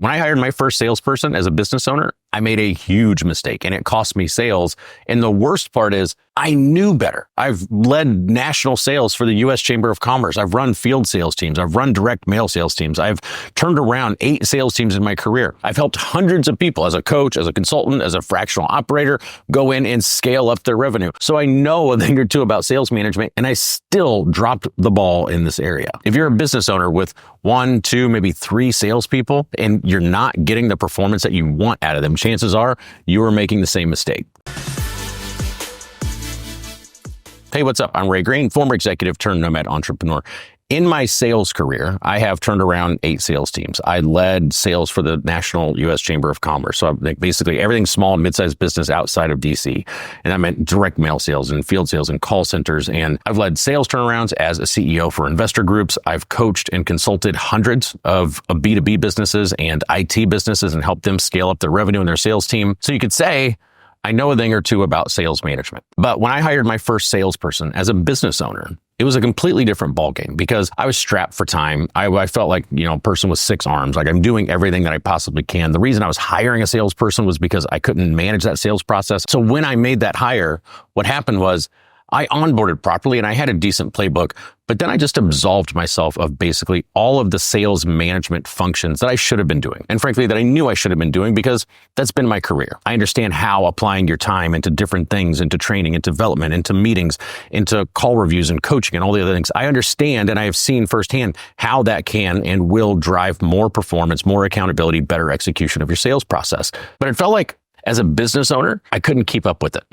When I hired my first salesperson as a business owner, I made a huge mistake and it cost me sales. And the worst part is I knew better. I've led national sales for the U.S. Chamber of Commerce. I've run field sales teams. I've run direct mail sales teams. I've turned around 8 sales teams in my career. I've helped hundreds of people as a coach, as a consultant, as a fractional operator, go in and scale up their revenue. So I know a thing or two about sales management, and I still dropped the ball in this area. If you're a business owner with 1, 2, maybe 3 salespeople, and you're not getting the performance that you want out of them, chances are you are making the same mistake. Hey, what's up? I'm Ray Green, former executive turned nomad entrepreneur. In my sales career, I have turned around 8 sales teams. I led sales for the National U.S. Chamber of Commerce. So basically everything small and mid-sized business outside of DC. And I meant direct mail sales and field sales and call centers. And I've led sales turnarounds as a CEO for investor groups. I've coached and consulted hundreds of B2B businesses and IT businesses and helped them scale up their revenue and their sales team. So you could say, I know a thing or two about sales management. But when I hired my first salesperson as a business owner, it was a completely different ballgame because I was strapped for time. I felt like, a person with 6 arms, like I'm doing everything that I possibly can. The reason I was hiring a salesperson was because I couldn't manage that sales process. So when I made that hire, what happened was I onboarded properly and I had a decent playbook, but then I just absolved myself of basically all of the sales management functions that I should have been doing. And frankly, that I knew I should have been doing because that's been my career. I understand how applying your time into different things, into training, into development, into meetings, into call reviews and coaching and all the other things. I understand and I have seen firsthand how that can and will drive more performance, more accountability, better execution of your sales process. But it felt like as a business owner, I couldn't keep up with it.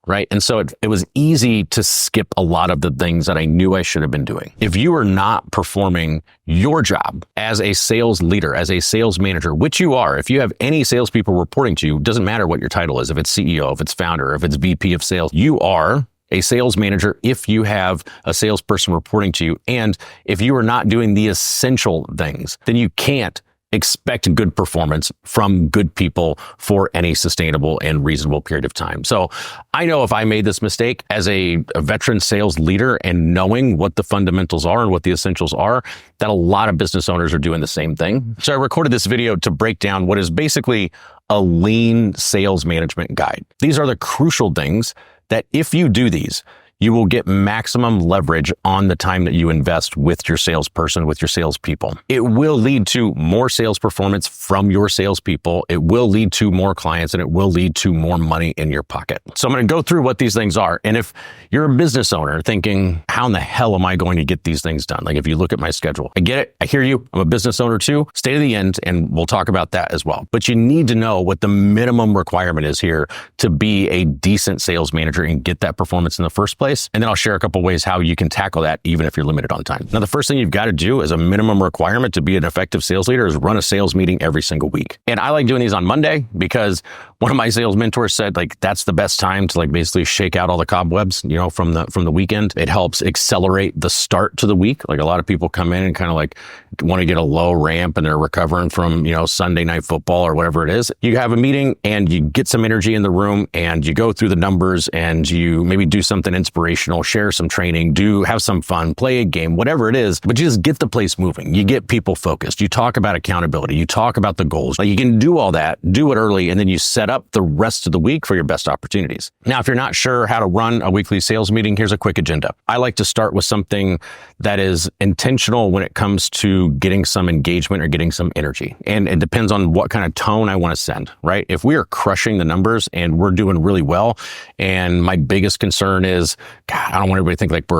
Right. And so it was easy to skip a lot of the things that I knew I should have been doing. If you are not performing your job as a sales leader, as a sales manager, which you are, if you have any salespeople reporting to you, doesn't matter what your title is, if it's CEO, if it's founder, if it's VP of sales, you are a sales manager if you have a salesperson reporting to you. And if you are not doing the essential things, then you can't expect good performance from good people for any sustainable and reasonable period of time. So I know if I made this mistake as a veteran sales leader and knowing what the fundamentals are and what the essentials are, that a lot of business owners are doing the same thing. So I recorded this video to break down what is basically a lean sales management guide. These are the crucial things that if you do these, you will get maximum leverage on the time that you invest with your salesperson, with your salespeople. It will lead to more sales performance from your salespeople. It will lead to more clients and it will lead to more money in your pocket. So I'm going to go through what these things are. And if you're a business owner thinking, how in the hell am I going to get these things done? Like if you look at my schedule, I get it. I hear you. I'm a business owner too. Stay to the end and we'll talk about that as well. But you need to know what the minimum requirement is here to be a decent sales manager and get that performance in the first place. And then I'll share a couple ways how you can tackle that even if you're limited on time. Now, the first thing you've got to do as a minimum requirement to be an effective sales leader is run a sales meeting every single week. And I like doing these on Monday because one of my sales mentors said that's the best time to basically shake out all the cobwebs, from the weekend. It helps accelerate the start to the week. Like a lot of people come in and kind of want to get a low ramp and they're recovering from, Sunday night football or whatever it is. You have a meeting and you get some energy in the room and you go through the numbers and you maybe do something inspirational, share some training, have some fun, play a game, whatever it is, but you just get the place moving. You get people focused. You talk about accountability. You talk about the goals. You can do all that, do it early, and then you set up the rest of the week for your best opportunities. Now, if you're not sure how to run a weekly sales meeting, here's a quick agenda. I like to start with something that is intentional when it comes to getting some engagement or getting some energy. And it depends on what kind of tone I want to send, right? If we are crushing the numbers and we're doing really well, and my biggest concern is, God, I don't want everybody to think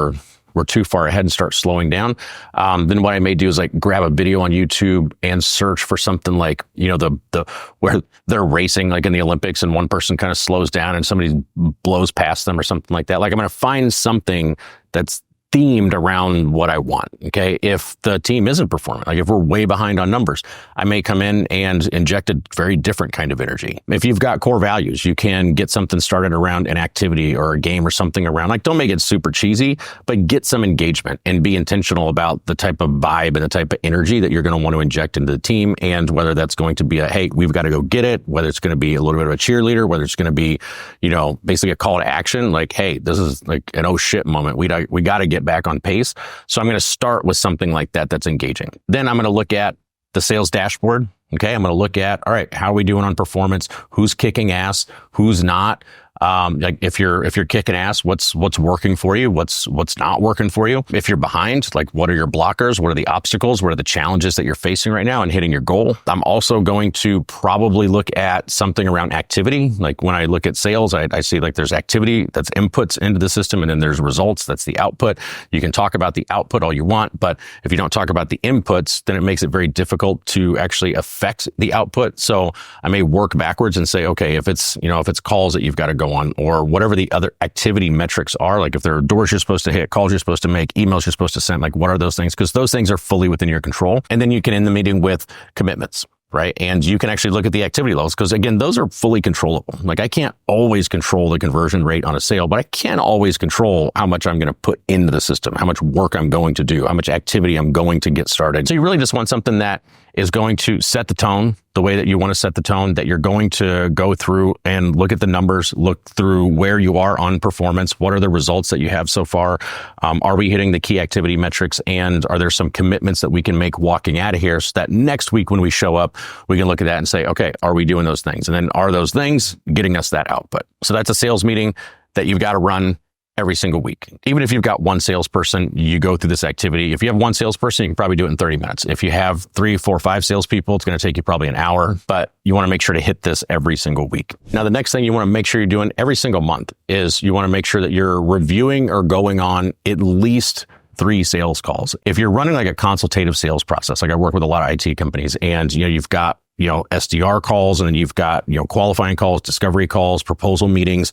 we're too far ahead and start slowing down. Then what I may do is grab a video on YouTube and search for something the where they're racing in the Olympics and one person kind of slows down and somebody blows past them or something like that. I'm going to find something that's themed around what I want. Okay. If the team isn't performing, if we're way behind on numbers, I may come in and inject a very different kind of energy. If you've got core values, you can get something started around an activity or a game or something around, don't make it super cheesy, but get some engagement and be intentional about the type of vibe and the type of energy that you're going to want to inject into the team. And whether that's going to be hey, we've got to go get it, whether it's going to be a little bit of a cheerleader, whether it's going to be, basically a call to action, hey, this is an oh shit moment. We got to get back on pace. So I'm going to start with something like that that's engaging. Then I'm going to look at the sales dashboard Okay, I'm going to look at, all right, how are we doing on performance? Who's kicking ass? Who's not? Like if you're kicking ass, what's working for you? What's not working for you? If you're behind, like what are your blockers? What are the obstacles? What are the challenges that you're facing right now in hitting your goal? I'm also going to probably look at something around activity. Like when I look at sales, I see like there's activity that's inputs into the system, and then there's results. That's the output. You can talk about the output all you want, but if you don't talk about the inputs, then it makes it very difficult to actually affect the output. So I may work backwards and say, okay, if it's calls that you've got to go on, or whatever the other activity metrics are, like if there are doors you're supposed to hit, calls you're supposed to make, emails you're supposed to send, like what are those things? Because those things are fully within your control. And then you can end the meeting with commitments, right? And you can actually look at the activity levels, because again, those are fully controllable. Like I can't always control the conversion rate on a sale, but I can always control how much I'm going to put into the system, how much work I'm going to do, how much activity I'm going to get started. So you really just want something that is going to set the tone the way that you want to set the tone, that you're going to go through and look at the numbers, look through where you are on performance. What are the results that you have so far? Are we hitting the key activity metrics? And are there some commitments that we can make walking out of here so that next week when we show up, we can look at that and say, okay, are we doing those things? And then are those things getting us that output? So that's a sales meeting that you've got to run every single week. Even if you've got one salesperson, you go through this activity. If you have one salesperson, you can probably do it in 30 minutes. If you have 3, 4, 5 salespeople, it's going to take you probably an hour, but you want to make sure to hit this every single week. Now, the next thing you want to make sure you're doing every single month is you want to make sure that you're reviewing or going on at least 3 sales calls. If you're running like a consultative sales process, like I work with a lot of IT companies, and you've got SDR calls, and then you've got, qualifying calls, discovery calls, proposal meetings.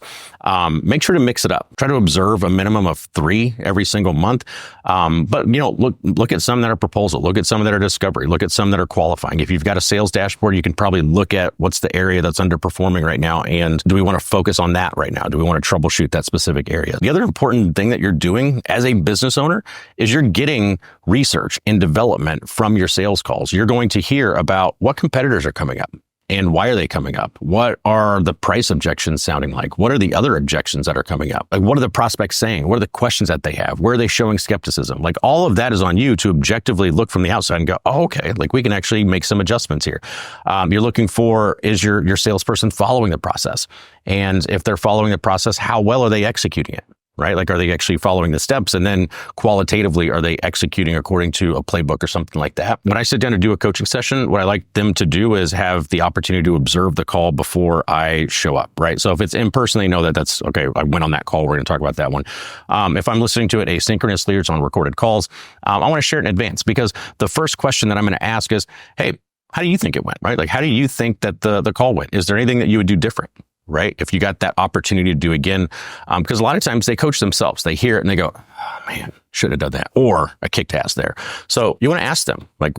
Make sure to mix it up. Try to observe a minimum of 3 every single month. But look at some that are proposal, look at some that are discovery, look at some that are qualifying. If you've got a sales dashboard, you can probably look at what's the area that's underperforming right now, and do we want to focus on that right now? Do we want to troubleshoot that specific area? The other important thing that you're doing as a business owner is you're getting research and development from your sales calls. You're going to hear about what competitors are coming up and why are they coming up? What are the price objections sounding like? What are the other objections that are coming up? Like, what are the prospects saying? What are the questions that they have? Where are they showing skepticism? Like, all of that is on you to objectively look from the outside and go, oh, okay, like we can actually make some adjustments here. You're looking for, is your salesperson following the process? And if they're following the process, how well are they executing it? Right? Like, are they actually following the steps? And then qualitatively, are they executing according to a playbook or something like that? When I sit down to do a coaching session, what I like them to do is have the opportunity to observe the call before I show up, right? So if it's in person, they know that that's, okay, I went on that call, we're going to talk about that one. If I'm listening to it asynchronously or it's on recorded calls, I want to share it in advance, because the first question that I'm going to ask is, hey, how do you think it went, right? Like, how do you think that the call went? Is there anything that you would do different? Right? If you got that opportunity to do again, because a lot of times they coach themselves, they hear it and they go, oh man, should have done that. Or I kicked ass there. So you want to ask them, like,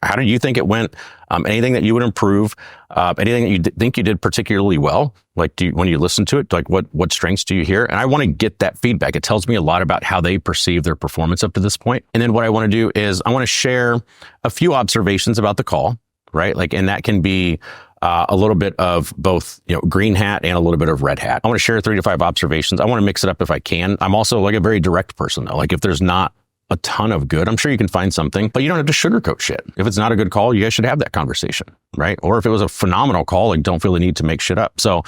how do you think it went? Anything that you would improve, anything that you think you did particularly well? Like, when you listen to it, like what strengths do you hear? And I want to get that feedback. It tells me a lot about how they perceive their performance up to this point. And then what I want to do is I want to share a few observations about the call, right? Like, and that can be a little bit of both, green hat and a little bit of red hat. I want to share 3 to 5 observations. I want to mix it up if I can. I'm also like a very direct person though. Like, if there's not a ton of good, I'm sure you can find something, but you don't have to sugarcoat shit. If it's not a good call, you guys should have that conversation, right? Or if it was a phenomenal call, like, don't feel the need to make shit up. So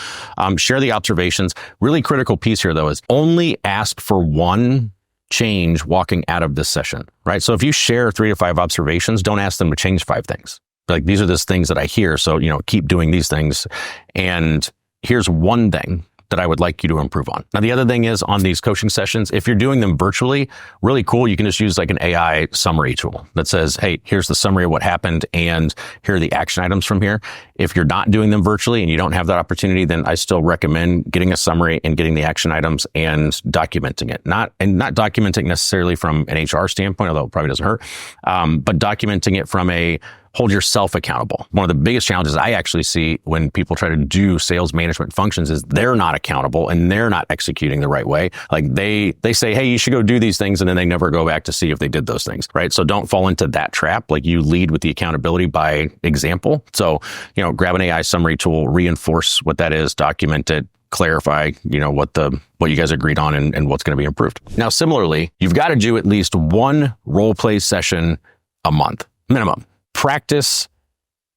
share the observations. Really critical piece here though is only ask for one change walking out of this session, right? So if you share 3 to 5 observations, don't ask them to change 5 things. Like, these are just things that I hear. So, keep doing these things. And here's one thing that I would like you to improve on. Now, the other thing is, on these coaching sessions, if you're doing them virtually, really cool, you can just use like an AI summary tool that says, hey, here's the summary of what happened and here are the action items from here. If you're not doing them virtually and you don't have that opportunity, then I still recommend getting a summary and getting the action items and documenting it. Not documenting necessarily from an HR standpoint, although it probably doesn't hurt, but documenting it from a hold yourself accountable. One of the biggest challenges I actually see when people try to do sales management functions is they're not accountable and they're not executing the right way. Like, they say, hey, you should go do these things, and then they never go back to see if they did those things, right? So don't fall into that trap. Like, you lead with the accountability by example. So, grab an AI summary tool, reinforce what that is, document it, clarify, what you guys agreed on and what's going to be improved. Now, similarly, you've got to do at least one role play session a month, minimum. Practice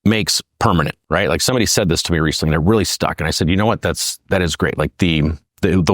makes permanent, right? Like somebody said this to me recently and it really stuck. And I said, you know what? That is great. Like the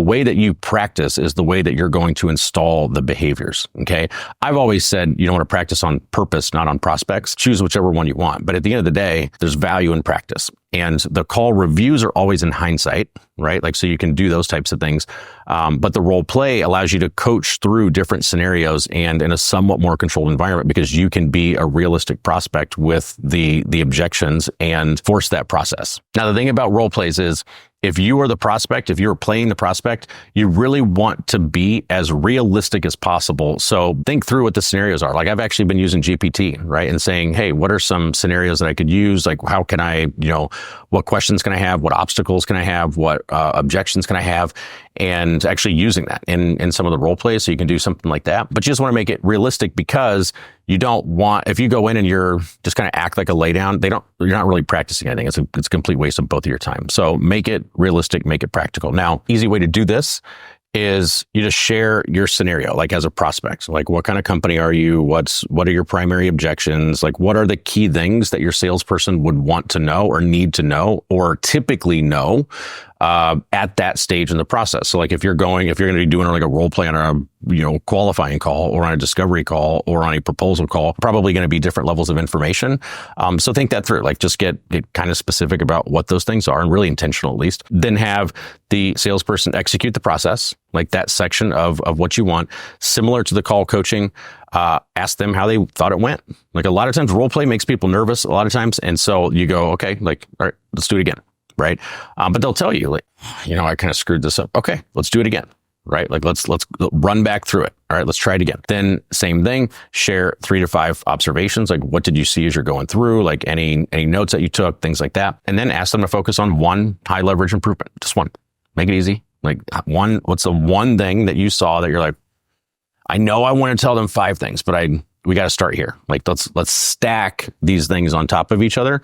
way that you practice is the way that you're going to install the behaviors. Okay. I've always said you don't want to practice on purpose, not on prospects. Choose whichever one you want. But at the end of the day, there's value in practice. And the call reviews are always in hindsight, right? Like, so you can do those types of things. But the role play allows you to coach through different scenarios and in a somewhat more controlled environment because you can be a realistic prospect with the objections and force that process. Now, the thing about role plays is if you are the prospect, if you're playing the prospect, you really want to be as realistic as possible. So think through what the scenarios are. Like I've actually been using GPT, right? And saying, hey, what are some scenarios that I could use? Like how can I, what questions can I have? What obstacles can I have? What objections can I have? And actually using that in some of the role plays. So you can do something like that. But you just want to make it realistic because you don't want, if you go in and you're just kind of act like a laydown, you're not really practicing anything. It's a complete waste of both of your time. So make it realistic, make it practical. Now, easy way to do this is you just share your scenario, like as a prospect. So like what kind of company are you? What are your primary objections? Like what are the key things that your salesperson would want to know or need to know or typically know at that stage in the process? So like if you're going to be doing like a role play on a qualifying call or on a discovery call or on a proposal call, probably going to be different levels of information. So think that through, like just get kind of specific about what those things are and really intentional at least. Then have the salesperson execute the process, like that section of what you want, similar to the call coaching. Ask them how they thought it went. Like a lot of times role play makes people nervous a lot of times. And so you go, okay, like, all right, let's do it again. Right. But they'll tell you like, I kind of screwed this up. Okay, let's do it again. Right. Like let's run back through it. All right, let's try it again. Then same thing, share 3 to 5 observations. Like what did you see as you're going through? Like any notes that you took, things like that. And then ask them to focus on one high leverage improvement. Just one. Make it easy. Like what's the one thing that you saw that you're like, I know I want to tell them 5 things, but we got to start here. Like let's stack these things on top of each other.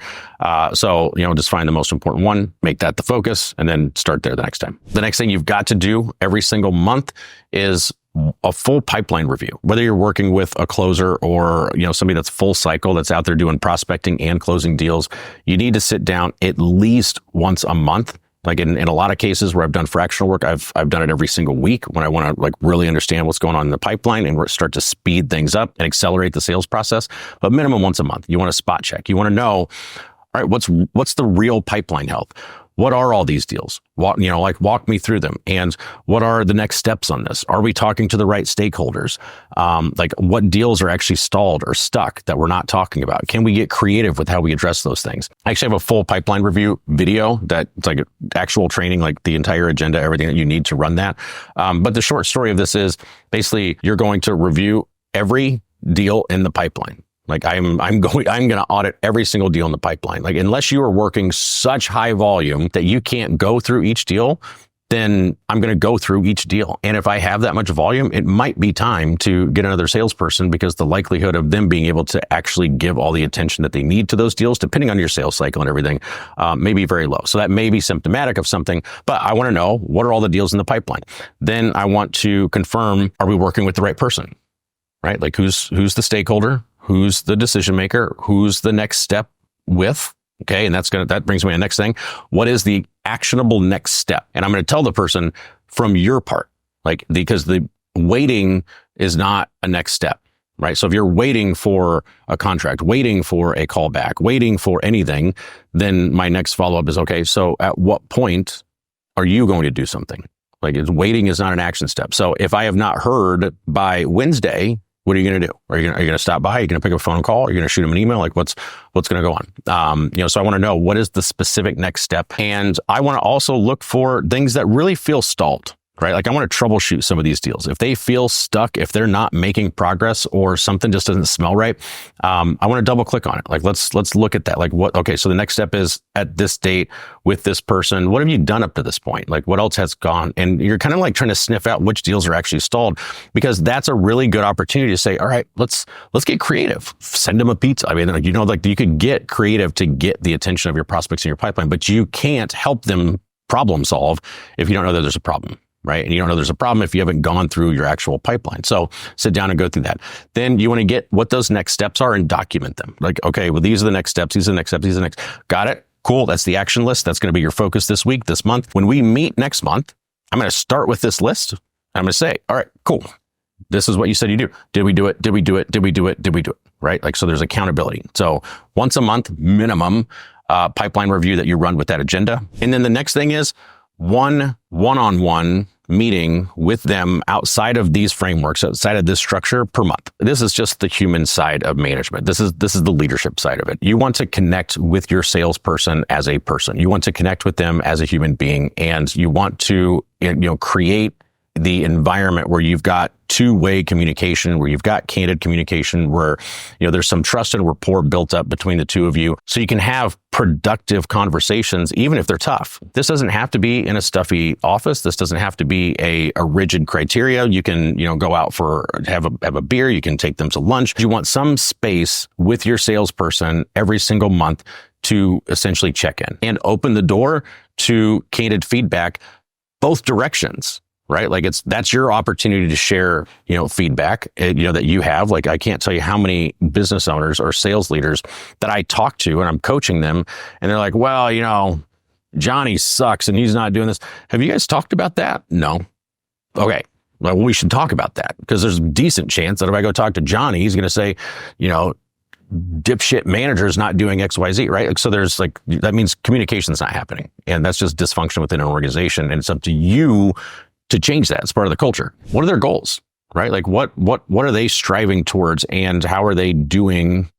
So just find the most important one, make that the focus, and then start there the next time. The next thing you've got to do every single month is a full pipeline review. Whether you're working with a closer or somebody that's full cycle that's out there doing prospecting and closing deals, you need to sit down at least once a month. Like in a lot of cases where I've done fractional work, I've done it every single week when I want to like really understand what's going on in the pipeline and start to speed things up and accelerate the sales process. But minimum once a month, you want to spot check. You want to know, all right, what's the real pipeline health? What are all these deals? Walk me through them. And what are the next steps on this? Are we talking to the right stakeholders? Like what deals are actually stalled or stuck that we're not talking about? Can we get creative with how we address those things? I actually have a full pipeline review video that it's like actual training, like the entire agenda, everything that you need to run that. But the short story of this is basically you're going to review every deal in the pipeline. Like I'm going to audit every single deal in the pipeline. Like unless you are working such high volume that you can't go through each deal, then I'm going to go through each deal. And if I have that much volume, it might be time to get another salesperson because the likelihood of them being able to actually give all the attention that they need to those deals, depending on your sales cycle and everything, may be very low. So that may be symptomatic of something, but I want to know what are all the deals in the pipeline. Then I want to confirm, are we working with the right person, right? Like who's the stakeholder? Who's the decision maker? Who's the next step with? Okay. And that brings me to the next thing. What is the actionable next step? And I'm going to tell the person from your part, because the waiting is not a next step, right? So if you're waiting for a contract, waiting for a callback, waiting for anything, then my next follow-up is, okay, so at what point are you going to do something? Like waiting is not an action step. So if I have not heard by Wednesday, what are you going to do? Are you going to stop by? Are you going to pick up a phone call? Are you going to shoot them an email? Like what's going to go on? So I want to know what is the specific next step. And I want to also look for things that really feel stalled, right? Like I want to troubleshoot some of these deals. If they feel stuck, if they're not making progress or something just doesn't smell right, I want to double click on it. Like let's look at that. Like okay, so the next step is at this date with this person. What have you done up to this point? Like what else has gone? And you're kind of like trying to sniff out which deals are actually stalled because that's a really good opportunity to say, all right, let's get creative. Send them a pizza. I mean, you could get creative to get the attention of your prospects in your pipeline, but you can't help them problem solve if you don't know that there's a problem. right? And you don't know there's a problem if you haven't gone through your actual pipeline. So sit down and go through that. Then you want to get what those next steps are and document them. Like, okay, well, these are the next steps. These are the next steps. These are the next. Got it? Cool. That's the action list. That's going to be your focus this week, this month. When we meet next month, I'm going to start with this list. I'm going to say, all right, cool. This is what you said you do. Did we do it? Did we do it? Did we do it? Did we do it? Right? Like, so there's accountability. So once a month minimum pipeline review that you run with that agenda. And then the next thing is one-on-one meeting with them outside of these frameworks, outside of this structure per month. This is just the human side of management. This is the leadership side of it. You want to connect with your salesperson as a person. You want to connect with them as a human being, and you want to, create the environment where you've got two-way communication, where you've got candid communication, where, there's some trust and rapport built up between the two of you, so you can have productive conversations, even if they're tough. This doesn't have to be in a stuffy office. This doesn't have to be a rigid criteria. You can, go out have a beer. You can take them to lunch. You want some space with your salesperson every single month to essentially check in and open the door to candid feedback, both directions. Right? Like that's your opportunity to share, feedback, that you have. Like, I can't tell you how many business owners or sales leaders that I talk to and I'm coaching them, and they're like, well, Johnny sucks and he's not doing this. Have you guys talked about that? No. Okay. Well, we should talk about that, because there's a decent chance that if I go talk to Johnny, he's going to say, dipshit manager's not doing X, Y, Z, right? Like, so there's that means communication's not happening, and that's just dysfunction within an organization. And it's up to you to change that. It's part of the culture. What are their goals, right? Like what are they striving towards, and how are they doing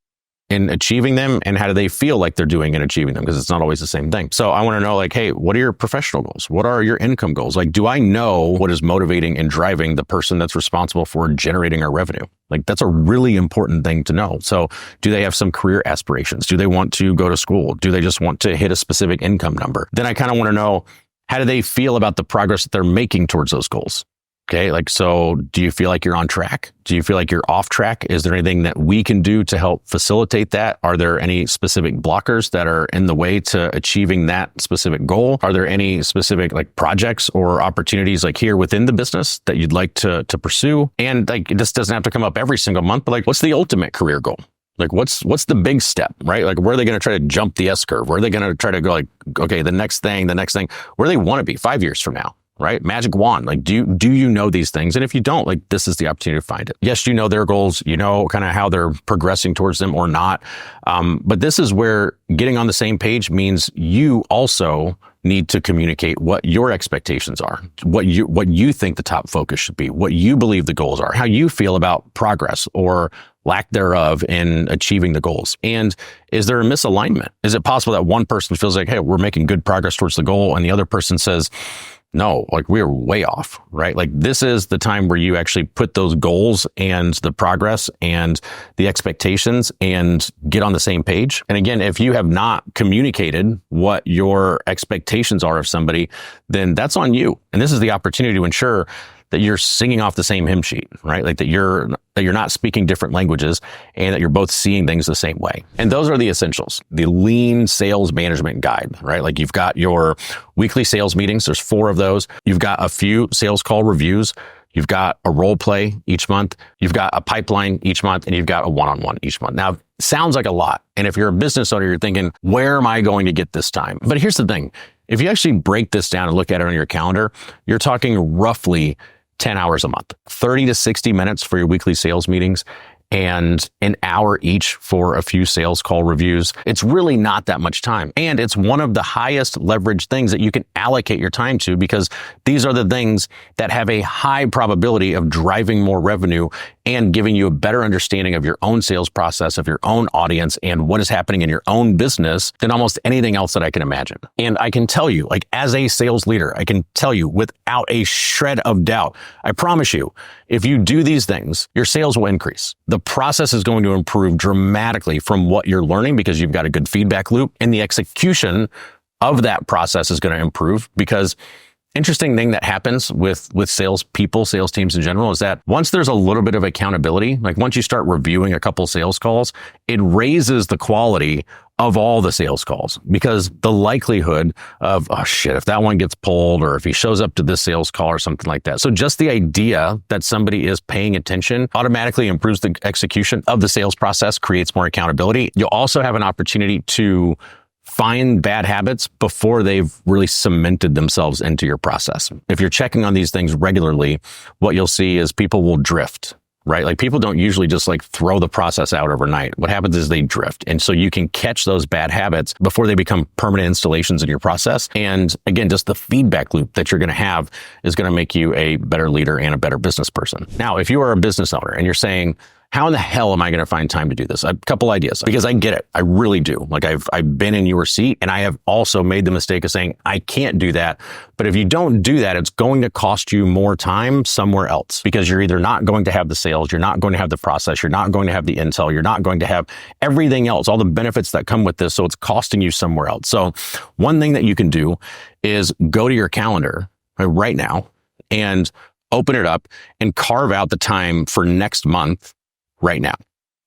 in achieving them, and how do they feel like they're doing in achieving them? Because it's not always the same thing. So I want to know, like, hey, what are your professional goals? What are your income goals? Like, do I know what is motivating and driving the person that's responsible for generating our revenue? Like, that's a really important thing to know. So do they have some career aspirations? Do they want to go to school? Do they just want to hit a specific income number? Then I kind of want to know, how do they feel about the progress that they're making towards those goals? Okay. Like, so do you feel like you're on track? Do you feel like you're off track? Is there anything that we can do to help facilitate that? Are there any specific blockers that are in the way to achieving that specific goal? Are there any specific projects or opportunities here within the business that you'd like to pursue? And this doesn't have to come up every single month, but what's the ultimate career goal? Like, what's the big step, right? Like, where are they going to try to jump the S curve? Where are they going to try to go okay, the next thing, where do they want to be 5 years from now, right? Magic wand. Do you know these things? And if you don't, this is the opportunity to find it. Yes, you know their goals, kind of how they're progressing towards them or not. But this is where getting on the same page means you also need to communicate what your expectations are, what you think the top focus should be, what you believe the goals are, how you feel about progress or lack thereof in achieving the goals. And is there a misalignment? Is it possible that one person feels like, hey, we're making good progress towards the goal, and the other person says, no, we're way off, right? This is the time where you actually put those goals and the progress and the expectations and get on the same page. And again, if you have not communicated what your expectations are of somebody, then that's on you. And this is the opportunity to ensure that you're singing off the same hymn sheet, right? That you're not speaking different languages, and that you're both seeing things the same way. And those are the essentials. The lean sales management guide, right? You've got your weekly sales meetings. There's 4 of those. You've got a few sales call reviews. You've got a role play each month. You've got a pipeline each month, and you've got a one-on-one each month. Now, sounds like a lot. And if you're a business owner, you're thinking, where am I going to get this time? But here's the thing. If you actually break this down and look at it on your calendar, you're talking roughly 10 hours a month, 30 to 60 minutes for your weekly sales meetings, and an hour each for a few sales call reviews. It's really not that much time. And it's one of the highest leverage things that you can allocate your time to, because these are the things that have a high probability of driving more revenue and giving you a better understanding of your own sales process, of your own audience, and what is happening in your own business than almost anything else that I can imagine. And I can tell you, as a sales leader, I can tell you without a shred of doubt, I promise you, if you do these things, your sales will increase. The process is going to improve dramatically from what you're learning, because you've got a good feedback loop, and the execution of that process is going to improve, because interesting thing that happens with sales people, sales teams in general, is that once there's a little bit of accountability, once you start reviewing a couple sales calls, it raises the quality of all the sales calls, because the likelihood of, oh shit, if that one gets pulled or if he shows up to this sales call or something like that. So just the idea that somebody is paying attention automatically improves the execution of the sales process, creates more accountability. You'll also have an opportunity to find bad habits before they've really cemented themselves into your process. If you're checking on these things regularly, what you'll see is people will drift. Right? Like people don't usually just like throw the process out overnight. What happens is they drift. And so you can catch those bad habits before they become permanent installations in your process. And again, just the feedback loop that you're going to have is going to make you a better leader and a better business person. Now, if you are a business owner and you're saying, how in the hell am I going to find time to do this? A couple ideas, because I get it. I really do. Like I've been in your seat, and I have also made the mistake of saying, I can't do that. But if you don't do that, it's going to cost you more time somewhere else, because you're either not going to have the sales, you're not going to have the process, you're not going to have the intel, you're not going to have everything else, all the benefits that come with this. So it's costing you somewhere else. So one thing that you can do is go to your calendar right now and open it up and carve out the time for next month right now,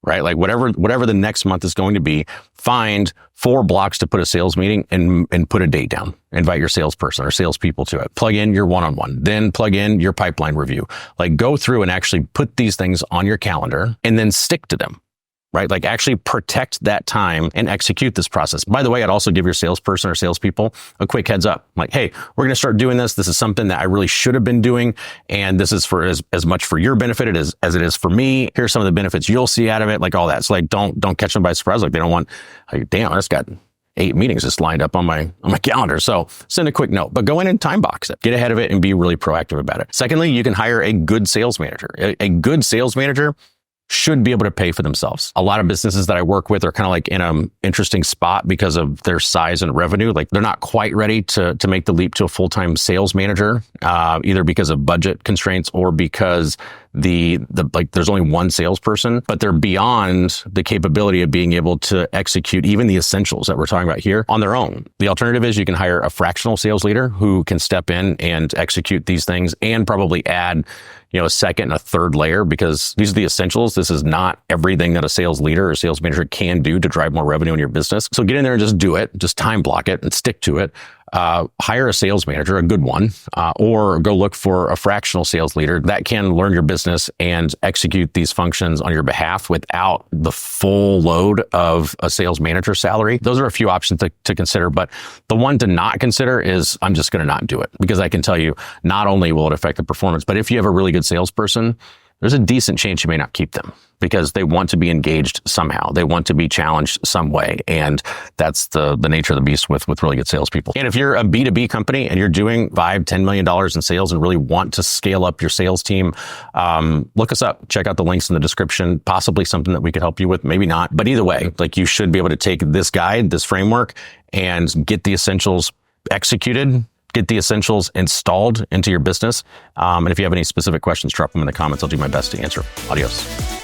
right? Like whatever the next month is going to be, find 4 blocks to put a sales meeting and put a date down. Invite your salesperson or salespeople to it. Plug in your one-on-one, then plug in your pipeline review. Like go through and actually put these things on your calendar and then stick to them. Right? Like actually protect that time and execute this process. By the way, I'd also give your salesperson or salespeople a quick heads up. Like, hey, we're going to start doing this. This is something that I really should have been doing. And this is for as much for your benefit as it is for me. Here's some of the benefits you'll see out of it, like all that. So like, don't catch them by surprise. Like they don't want, like, damn, I just got 8 meetings just lined up on my calendar. So send a quick note, but go in and time box it. Get ahead of it and be really proactive about it. Secondly, you can hire a good sales manager. A good sales manager should be able to pay for themselves. A lot of businesses that I work with are kind of like in an interesting spot because of their size and revenue. Like they're not quite ready to make the leap to a full-time sales manager, either because of budget constraints or because there's only one salesperson, but they're beyond the capability of being able to execute even the essentials that we're talking about here on their own. The alternative is you can hire a fractional sales leader who can step in and execute these things and probably add, a second and a third layer, because these are the essentials. This is not everything that a sales leader or sales manager can do to drive more revenue in your business. So get in there and just do it. Just time block it and stick to it. Hire a sales manager, a good one, or go look for a fractional sales leader that can learn your business and execute these functions on your behalf without the full load of a sales manager salary. Those are a few options to consider, but the one to not consider is I'm just going to not do it, because I can tell you not only will it affect the performance, but if you have a really good salesperson, there's a decent chance you may not keep them, because they want to be engaged somehow. They want to be challenged some way. And that's the nature of the beast with really good salespeople. And if you're a B2B company and you're doing $5-10 million in sales and really want to scale up your sales team, look us up. Check out the links in the description. Possibly something that we could help you with, maybe not. But either way, like you should be able to take this guide, this framework, and get the essentials executed, get the essentials installed into your business. And if you have any specific questions, drop them in the comments. I'll do my best to answer. Adios.